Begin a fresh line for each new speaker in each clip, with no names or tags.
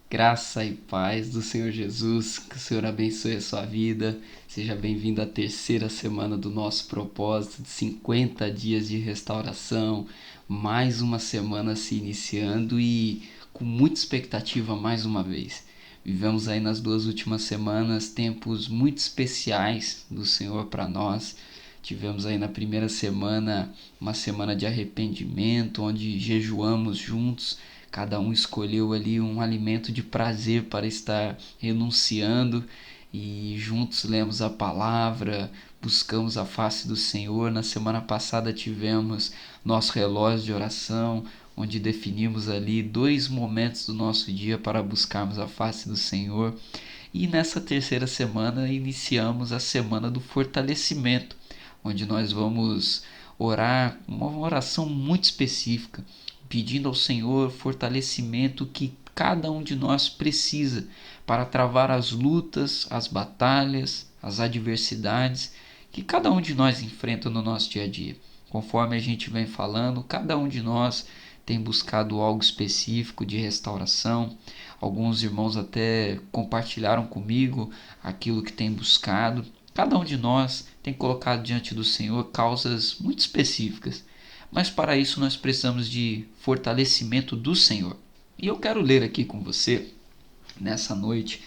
Graça e paz do Senhor Jesus, que o Senhor abençoe a sua vida. Seja bem-vindo à terceira semana do nosso propósito de 50 dias de restauração. Mais uma semana se iniciando e com muita expectativa mais uma vez. Vivemos aí nas duas últimas semanas tempos muito especiais do Senhor para nós. Tivemos aí na primeira semana uma semana de arrependimento, onde jejuamos juntos. Cada um escolheu ali um alimento de prazer para estar renunciando e juntos lemos a palavra, buscamos a face do Senhor. Na semana passada tivemos nosso relógio de oração, onde definimos ali 2 momentos do nosso dia para buscarmos a face do Senhor. E nessa terceira semana iniciamos a semana do fortalecimento, onde nós vamos orar uma oração muito específica, pedindo ao Senhor fortalecimento que cada um de nós precisa para travar as lutas, as batalhas, as adversidades que cada um de nós enfrenta no nosso dia a dia. Conforme a gente vem falando, cada um de nós tem buscado algo específico de restauração. Alguns irmãos até compartilharam comigo aquilo que tem buscado. Cada um de nós tem colocado diante do Senhor causas muito específicas, mas para isso nós precisamos de fortalecimento do Senhor. E eu quero ler aqui com você, nessa noite,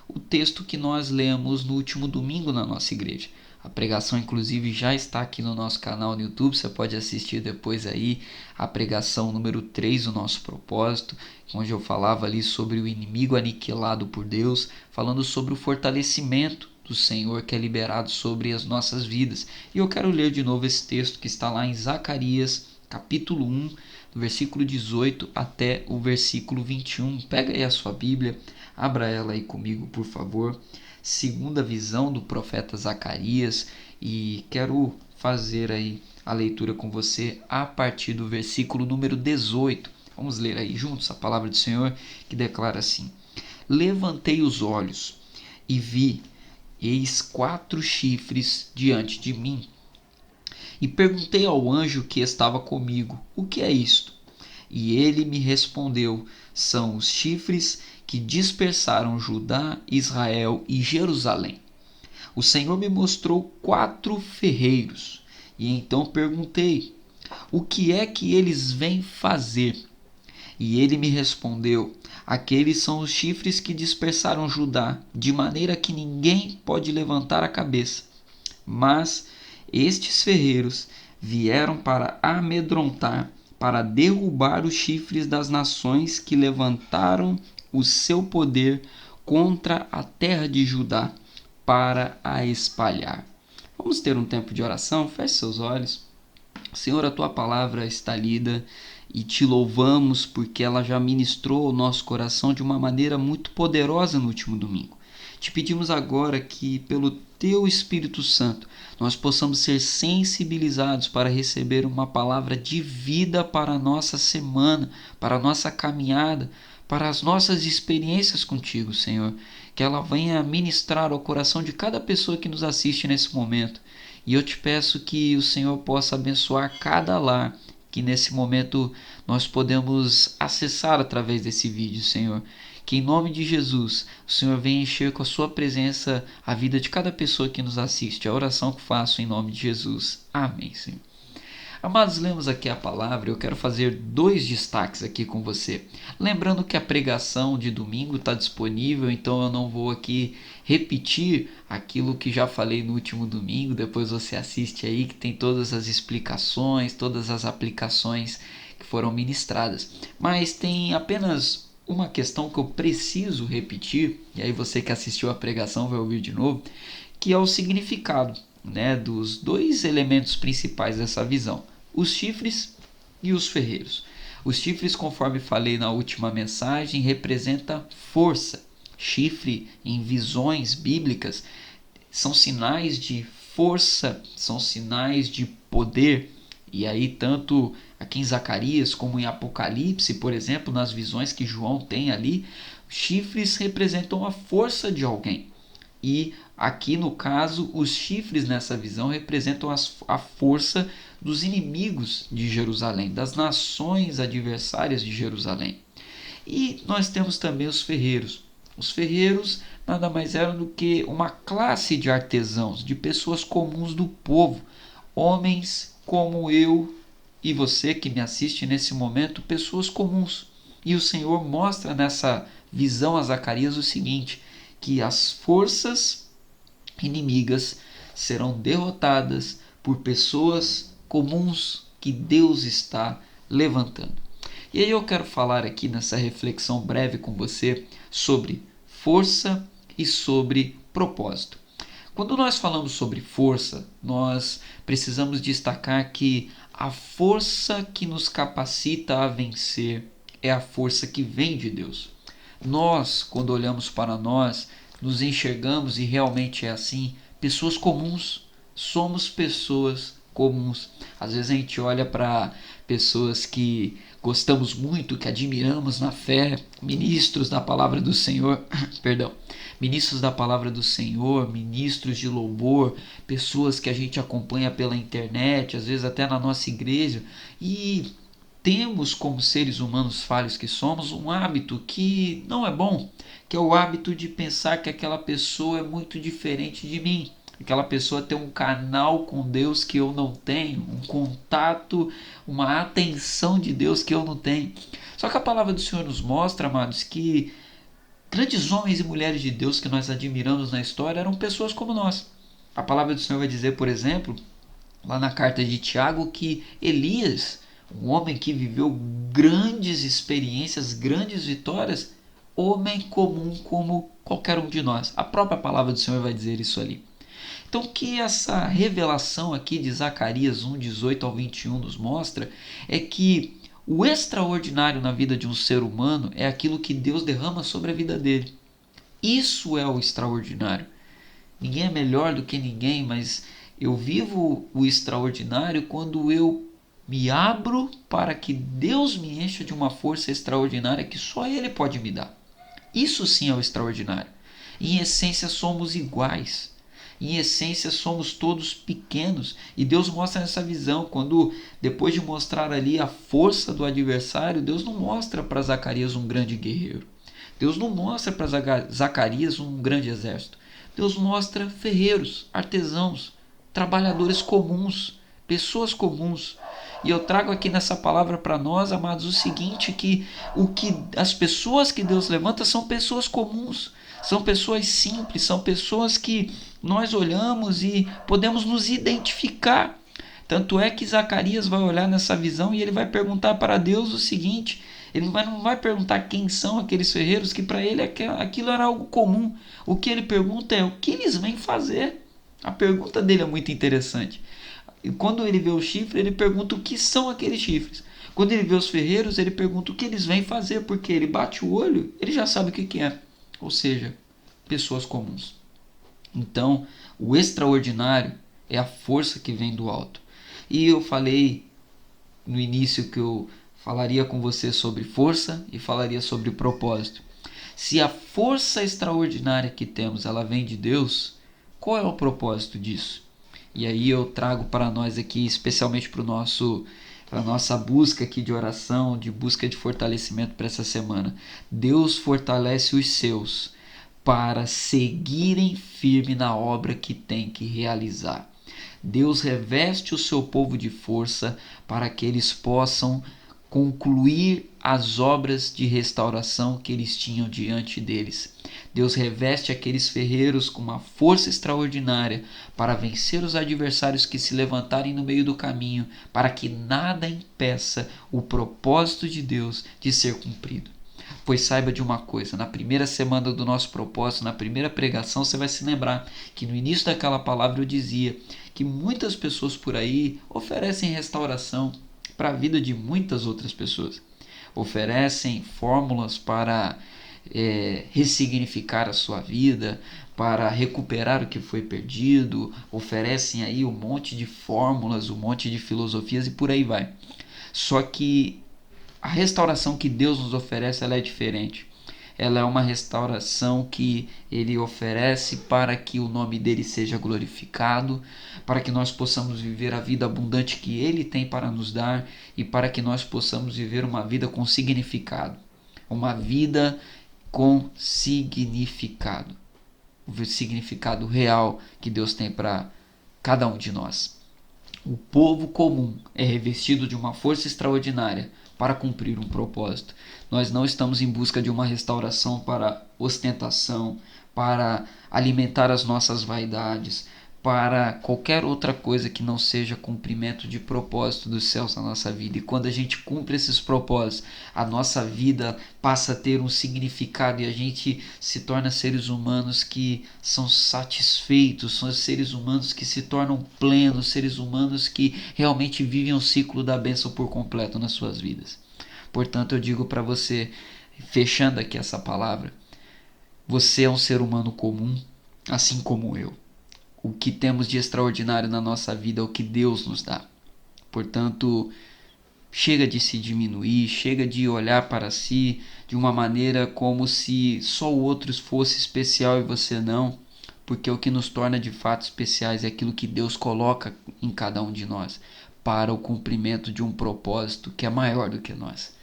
o texto que nós lemos no último domingo na nossa igreja. A pregação, inclusive, já está aqui no nosso canal no YouTube. Você pode assistir depois aí a pregação número 3 do nosso propósito, onde eu falava ali sobre o inimigo aniquilado por Deus, falando sobre o fortalecimento do Senhor que é liberado sobre as nossas vidas. E eu quero ler de novo esse texto que está lá em Zacarias, capítulo 1, do versículo 18 até o versículo 21. Pega aí a sua Bíblia, abra ela aí comigo, por favor. Segunda visão do profeta Zacarias, e quero fazer aí a leitura com você a partir do versículo número 18. Vamos ler aí juntos a palavra do Senhor, que declara assim: Levantei os olhos e vi, eis 4 chifres diante de mim. E perguntei ao anjo que estava comigo: O que é isto? E ele me respondeu: São os chifres que dispersaram Judá, Israel e Jerusalém. O Senhor me mostrou 4 ferreiros, e então perguntei: O que é que eles vêm fazer? E ele me respondeu: Aqueles são os chifres que dispersaram Judá, de maneira que ninguém pode levantar a cabeça. Mas estes ferreiros vieram para amedrontar, para derrubar os chifres das nações que levantaram o seu poder contra a terra de Judá, para a espalhar. Vamos ter um tempo de oração? Feche seus olhos. Senhor, a tua palavra está lida e te louvamos porque ela já ministrou o nosso coração de uma maneira muito poderosa no último domingo. Te pedimos agora que, pelo teu Espírito Santo, nós possamos ser sensibilizados para receber uma palavra de vida para a nossa semana, para a nossa caminhada, para as nossas experiências contigo, Senhor. Que ela venha ministrar ao coração de cada pessoa que nos assiste nesse momento. E eu te peço que o Senhor possa abençoar cada lar que nesse momento nós podemos acessar através desse vídeo, Senhor. Que em nome de Jesus, o Senhor venha encher com a sua presença a vida de cada pessoa que nos assiste. A oração que faço em nome de Jesus. Amém, Senhor. Amados, lemos aqui a palavra. Eu quero fazer 2 destaques aqui com você. Lembrando que a pregação de domingo está disponível, então eu não vou aqui repetir aquilo que já falei no último domingo. Depois você assiste aí, que tem todas as explicações, todas as aplicações que foram ministradas. Mas tem apenas uma questão que eu preciso repetir, e aí você que assistiu a pregação vai ouvir de novo, que é o significado, dos 2 elementos principais dessa visão: os chifres e os ferreiros. Os chifres, conforme falei na última mensagem, representa força. Chifre em visões bíblicas são sinais de força, são sinais de poder. E aí, tanto aqui em Zacarias como em Apocalipse, por exemplo, nas visões que João tem ali, chifres representam a força de alguém. E aqui no caso, os chifres nessa visão representam a força dos inimigos de Jerusalém, das nações adversárias de Jerusalém. E nós temos também os ferreiros. Os ferreiros nada mais eram do que uma classe de artesãos, de pessoas comuns do povo, homens como eu e você que me assiste nesse momento, pessoas comuns. E o Senhor mostra nessa visão a Zacarias o seguinte, que as forças inimigas serão derrotadas por pessoas comuns que Deus está levantando. E aí eu quero falar aqui nessa reflexão breve com você sobre força e sobre propósito. Quando nós falamos sobre força, nós precisamos destacar que a força que nos capacita a vencer é a força que vem de Deus. Nós, quando olhamos para nós, nos enxergamos, e realmente é assim, pessoas comuns. Somos pessoas comuns. Às vezes a gente olha para pessoas que gostamos muito, que admiramos na fé, ministros da palavra do Senhor, perdão, ministros da palavra do Senhor, ministros de louvor, pessoas que a gente acompanha pela internet, às vezes até na nossa igreja, e temos, como seres humanos falhos que somos, um hábito que não é bom, que é o hábito de pensar que aquela pessoa é muito diferente de mim. Aquela pessoa tem um canal com Deus que eu não tenho, um contato, uma atenção de Deus que eu não tenho. Só que a palavra do Senhor nos mostra, amados, que grandes homens e mulheres de Deus que nós admiramos na história eram pessoas como nós. A palavra do Senhor vai dizer, por exemplo, lá na carta de Tiago, que Elias, um homem que viveu grandes experiências, grandes vitórias, homem comum como qualquer um de nós. A própria palavra do Senhor vai dizer isso ali. Então, o que essa revelação aqui de Zacarias 1, 18 ao 21 nos mostra é que o extraordinário na vida de um ser humano é aquilo que Deus derrama sobre a vida dele. Isso é o extraordinário. Ninguém é melhor do que ninguém, mas eu vivo o extraordinário quando eu me abro para que Deus me encha de uma força extraordinária que só Ele pode me dar. Isso sim é o extraordinário. Em essência somos iguais. Em essência somos todos pequenos. E Deus mostra essa visão. Quando, depois de mostrar ali a força do adversário, Deus não mostra para Zacarias um grande guerreiro. Deus não mostra para Zacarias um grande exército. Deus mostra ferreiros, artesãos, trabalhadores comuns, pessoas comuns. E eu trago aqui nessa palavra para nós, amados, o seguinte, que as pessoas que Deus levanta são pessoas comuns, são pessoas simples, são pessoas que nós olhamos e podemos nos identificar. Tanto é que Zacarias vai olhar nessa visão e ele vai perguntar para Deus o seguinte, ele não vai perguntar quem são aqueles ferreiros, que para ele aquilo era algo comum. O que ele pergunta é o que eles vêm fazer. A pergunta dele é muito interessante. E quando ele vê o chifre, ele pergunta o que são aqueles chifres. Quando ele vê os ferreiros, ele pergunta o que eles vêm fazer, porque ele bate o olho, ele já sabe o que é. Ou seja, pessoas comuns. Então, o extraordinário é a força que vem do alto. E eu falei no início que eu falaria com você sobre força e falaria sobre propósito. Se a força extraordinária que temos, ela vem de Deus, qual é o propósito disso? E aí eu trago para nós aqui, especialmente para a nossa busca aqui de oração, de busca de fortalecimento para essa semana. Deus fortalece os seus para seguirem firme na obra que tem que realizar. Deus reveste o seu povo de força para que eles possam concluir as obras de restauração que eles tinham diante deles. Deus reveste aqueles ferreiros com uma força extraordinária para vencer os adversários que se levantarem no meio do caminho, para que nada impeça o propósito de Deus de ser cumprido. Pois saiba de uma coisa, na primeira semana do nosso propósito, na primeira pregação, você vai se lembrar que no início daquela palavra eu dizia que muitas pessoas por aí oferecem restauração para a vida de muitas outras pessoas. Oferecem fórmulas para ressignificar a sua vida, para recuperar o que foi perdido, oferecem aí um monte de fórmulas, um monte de filosofias e por aí vai. Só que a restauração que Deus nos oferece, ela é diferente. Ela é uma restauração que Ele oferece para que o nome dEle seja glorificado, para que nós possamos viver a vida abundante que Ele tem para nos dar e para que nós possamos viver uma vida com significado. uma vida com significado, o significado real que Deus tem para cada um de nós. O povo comum é revestido de uma força extraordinária para cumprir um propósito. Nós não estamos em busca de uma restauração para ostentação, para alimentar as nossas vaidades, para qualquer outra coisa que não seja cumprimento de propósito dos céus na nossa vida. E quando a gente cumpre esses propósitos, a nossa vida passa a ter um significado e a gente se torna seres humanos que são satisfeitos, são seres humanos que se tornam plenos, seres humanos que realmente vivem o ciclo da bênção por completo nas suas vidas. Portanto, eu digo para você, fechando aqui essa palavra, você é um ser humano comum, assim como eu. O que temos de extraordinário na nossa vida é o que Deus nos dá. Portanto, chega de se diminuir, chega de olhar para si de uma maneira como se só o outro fosse especial e você não, porque o que nos torna de fato especiais é aquilo que Deus coloca em cada um de nós para o cumprimento de um propósito que é maior do que nós.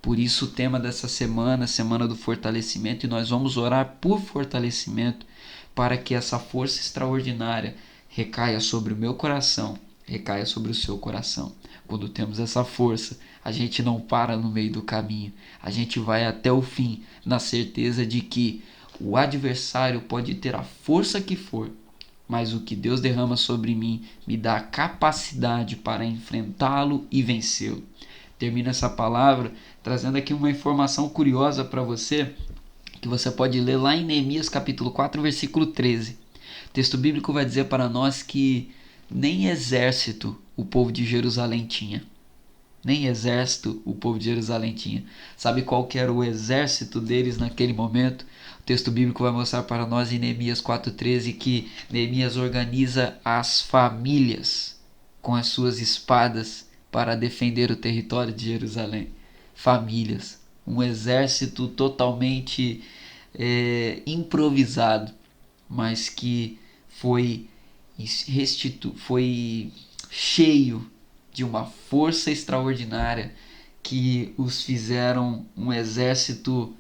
Por isso o tema dessa semana, Semana do Fortalecimento, e nós vamos orar por fortalecimento para que essa força extraordinária recaia sobre o meu coração, recaia sobre o seu coração. Quando temos essa força, a gente não para no meio do caminho, a gente vai até o fim, na certeza de que o adversário pode ter a força que for, mas o que Deus derrama sobre mim me dá a capacidade para enfrentá-lo e vencê-lo. Termino essa palavra trazendo aqui uma informação curiosa para você, que você pode ler lá em Neemias capítulo 4, versículo 13. O texto bíblico vai dizer para nós que nem exército o povo de Jerusalém tinha. Nem exército o povo de Jerusalém tinha. Sabe qual que era o exército deles naquele momento? O texto bíblico vai mostrar para nós em Neemias 4,13 que Neemias organiza as famílias com as suas espadas para defender o território de Jerusalém. Famílias. Um exército totalmente improvisado, mas que foi cheio de uma força extraordinária que os fizeram um exército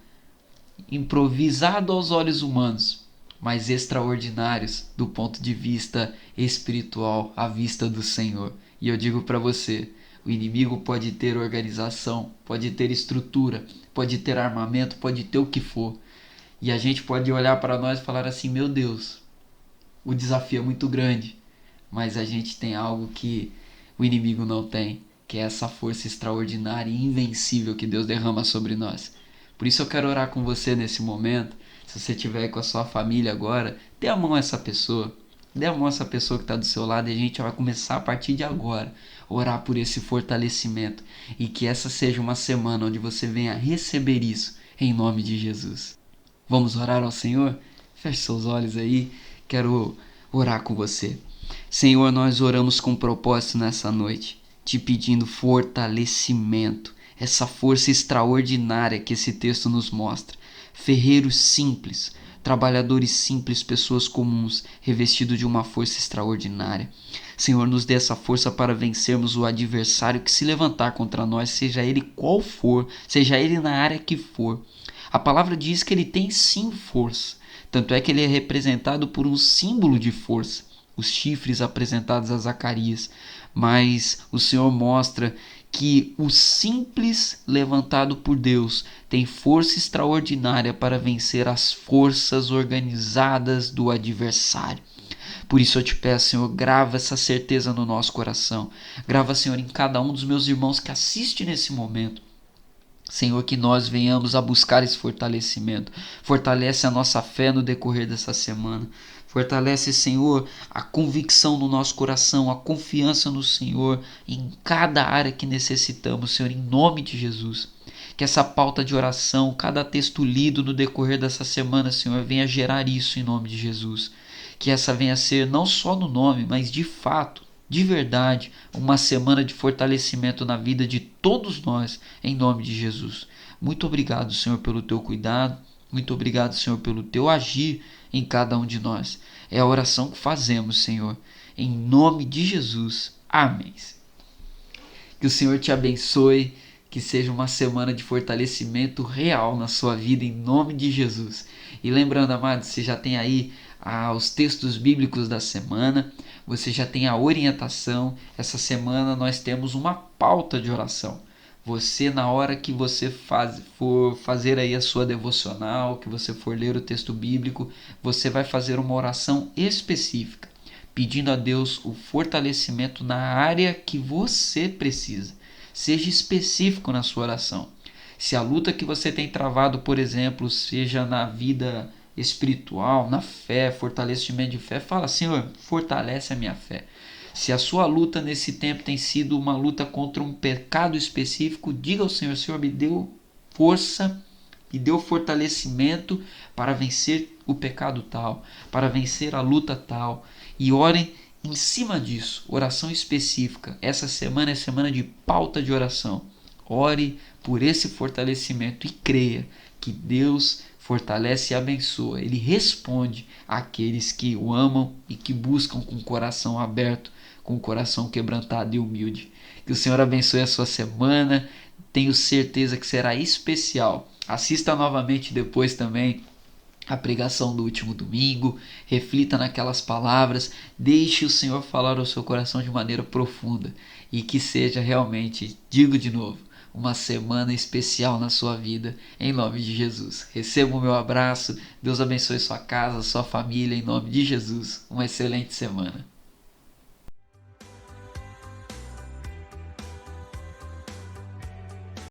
improvisado aos olhos humanos, mas extraordinários do ponto de vista espiritual à vista do Senhor. E eu digo para você, o inimigo pode ter organização, pode ter estrutura, pode ter armamento, pode ter o que for. E a gente pode olhar para nós e falar assim, meu Deus, o desafio é muito grande, mas a gente tem algo que o inimigo não tem, que é essa força extraordinária e invencível que Deus derrama sobre nós. Por isso eu quero orar com você nesse momento. Se você estiver aí com a sua família agora, dê a mão a essa pessoa. Dê a mão a essa pessoa que está do seu lado e a gente vai começar a partir de agora a orar por esse fortalecimento. E que essa seja uma semana onde você venha receber isso em nome de Jesus. Vamos orar ao Senhor? Feche seus olhos aí. Quero orar com você. Senhor, nós oramos com propósito nessa noite, te pedindo fortalecimento, essa força extraordinária que esse texto nos mostra. Ferreiros simples, trabalhadores simples, pessoas comuns, revestidos de uma força extraordinária. Senhor, nos dê essa força para vencermos o adversário que se levantar contra nós, seja ele qual for, seja ele na área que for. A palavra diz que ele tem sim força, tanto é que ele é representado por um símbolo de força, os chifres apresentados a Zacarias, mas o Senhor mostra que o simples levantado por Deus tem força extraordinária para vencer as forças organizadas do adversário. Por isso eu te peço, Senhor, grava essa certeza no nosso coração. Grava, Senhor, em cada um dos meus irmãos que assiste nesse momento. Senhor, que nós venhamos a buscar esse fortalecimento. Fortalece a nossa fé no decorrer dessa semana. Fortalece, Senhor, a convicção no nosso coração, a confiança no Senhor em cada área que necessitamos, Senhor, em nome de Jesus. Que essa pauta de oração, cada texto lido no decorrer dessa semana, Senhor, venha gerar isso em nome de Jesus. Que essa venha a ser não só no nome, mas de fato, de verdade, uma semana de fortalecimento na vida de todos nós, em nome de Jesus. Muito obrigado, Senhor, pelo teu cuidado. Muito obrigado, Senhor, pelo teu agir em cada um de nós. É a oração que fazemos, Senhor, em nome de Jesus. Amém. Que o Senhor te abençoe, que seja uma semana de fortalecimento real na sua vida, em nome de Jesus. E lembrando, amados, você já tem aí os textos bíblicos da semana, você já tem a orientação. Essa semana nós temos uma pauta de oração. Você, na hora que você for fazer aí a sua devocional, que você for ler o texto bíblico, você vai fazer uma oração específica, pedindo a Deus o fortalecimento na área que você precisa. Seja específico na sua oração. Se a luta que você tem travado, por exemplo, seja na vida espiritual, na fé, fortalecimento de fé, fala: Senhor, fortalece a minha fé. Se a sua luta nesse tempo tem sido uma luta contra um pecado específico, diga ao Senhor: Senhor, me deu força, me deu fortalecimento para vencer o pecado tal, para vencer a luta tal. E orem em cima disso, oração específica. Essa semana é semana de pauta de oração. Ore por esse fortalecimento e creia que Deus fortalece e abençoa. Ele responde àqueles que o amam e que buscam com o coração aberto, com o coração quebrantado e humilde. Que o Senhor abençoe a sua semana. Tenho certeza que será especial. Assista novamente depois também a pregação do último domingo, reflita naquelas palavras, deixe o Senhor falar ao seu coração de maneira profunda e que seja realmente, digo de novo, uma semana especial na sua vida, em nome de Jesus. Receba o meu abraço, Deus abençoe sua casa, sua família, em nome de Jesus. Uma excelente semana.